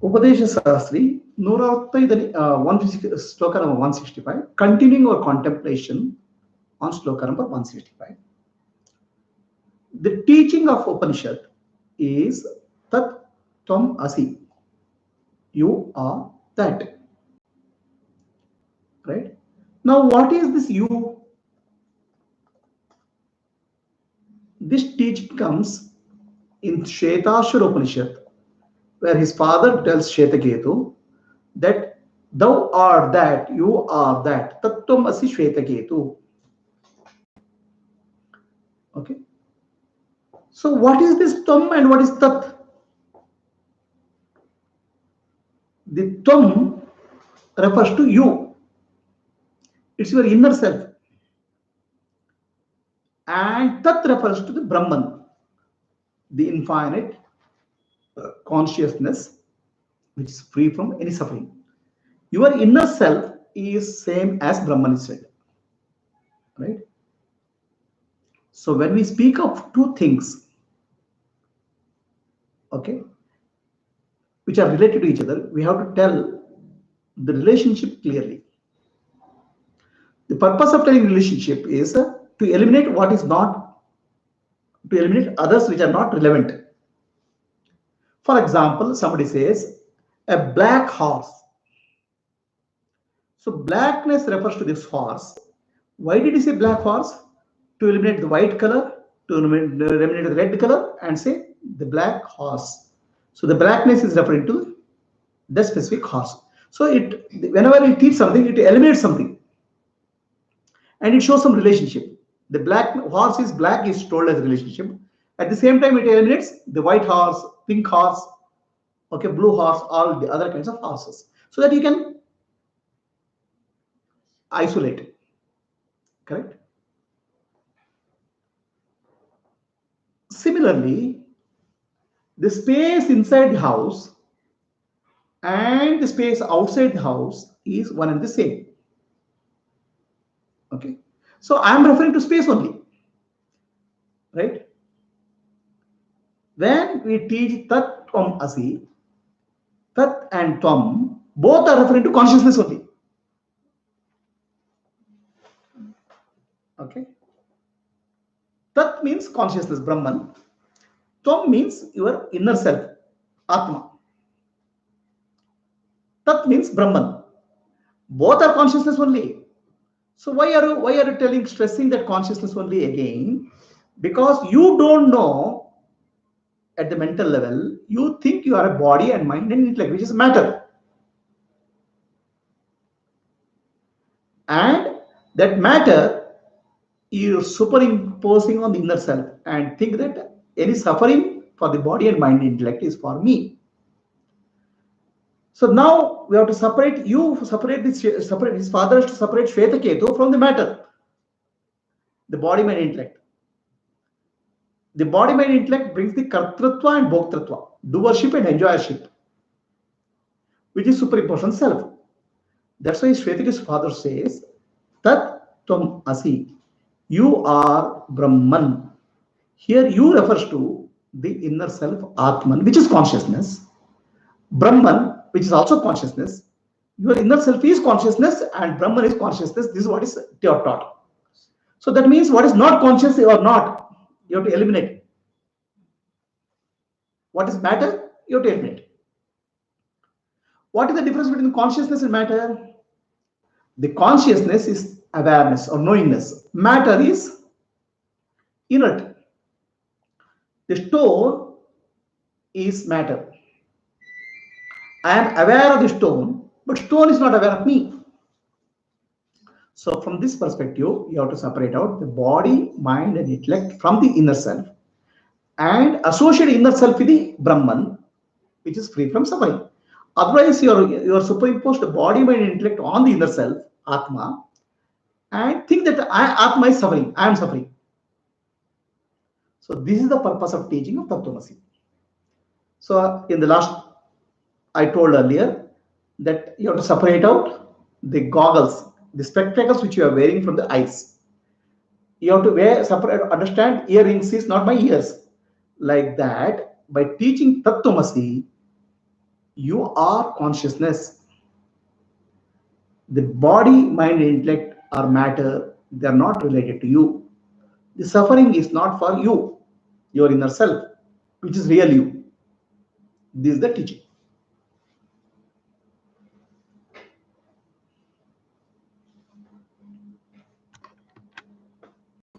Upadesha Sastri, 155, Sloka number 165, continuing our contemplation on Sloka number 165. The teaching of Upanishad is Tat Tvam Asi. You are that. Right? Now, what is this you? This teaching comes in Shvetashvara Upanishad, where his father tells Shvetaketu that thou art that, you are that. Tattvam asi Shvetaketu. Okay. So what is this tvam and what is tat? The tvam refers to you. It's your inner self. And tat refers to the Brahman, the infinite consciousness which is free from any suffering. Your inner self is same as Brahman is said. Right? So when we speak of two things, okay, which are related to each other, we have to tell the relationship clearly. The purpose of telling relationship is to eliminate what is not, to eliminate others which are not relevant. For example, somebody says a black horse. So blackness refers to this horse. Why did he say black horse? To eliminate the white color, to eliminate the red color, and say the black horse. So the blackness is referring to the specific horse. So it, whenever you teach something, it eliminates something, and it shows some relationship. The black horse is black is told as a relationship. At the same time, it eliminates the white horse, pink horse, okay, blue horse, all the other kinds of horses, so that you can isolate it. Correct? Similarly, the space inside the house and the space outside the house is one and the same. Okay, so I am referring to space only, right? When we teach Tat Tvam Asi, Tat and Tvam both are referring to consciousness only. Okay, Tat means consciousness, Brahman. Tvam means your inner self, Atma. Tat means Brahman. Both are consciousness only. So why are you telling, stressing that consciousness only again? Because you don't know at the mental level, you think you are a body and mind and intellect, which is matter. And that matter you're superimposing on the inner self and think that any suffering for the body and mind and intellect is for me. So now we have to separate, separate his father has to separate Shvetaketu from the matter, the body, mind, intellect. The body, mind, intellect brings the kartrutva and bhoktrutva, doership and enjoyership, which is superimposed on self. That's why Shvetaketu's father says, Tat Tvam Asi, you are Brahman. Here you refers to the inner self, Atman, which is consciousness. Brahman, which is also consciousness. Your inner self is consciousness and Brahman is consciousness. This is what is taught. So that means what is not conscious or not, you have to eliminate. What is matter, you have to eliminate. What is the difference between consciousness and matter? The consciousness is awareness or knowingness. Matter is inert. The stone is matter. I am aware of the stone, but stone is not aware of me. So from this perspective, you have to separate out the body, mind, and intellect from the inner self and associate inner self with the Brahman, which is free from suffering. Otherwise, you are superimposed the body, mind, and intellect on the inner self, Atma, and think that Atma is suffering, I am suffering. So this is the purpose of teaching of Tattvamasi. So in the last, I told earlier that you have to separate out the goggles, the spectacles which you are wearing from the eyes. You have to understand earrings is not my ears. Like that, by teaching Tattvamasi, You are consciousness. The body, mind, intellect are matter. They are not related to you. The suffering is not for you, your inner self, which is real you. This is the teaching.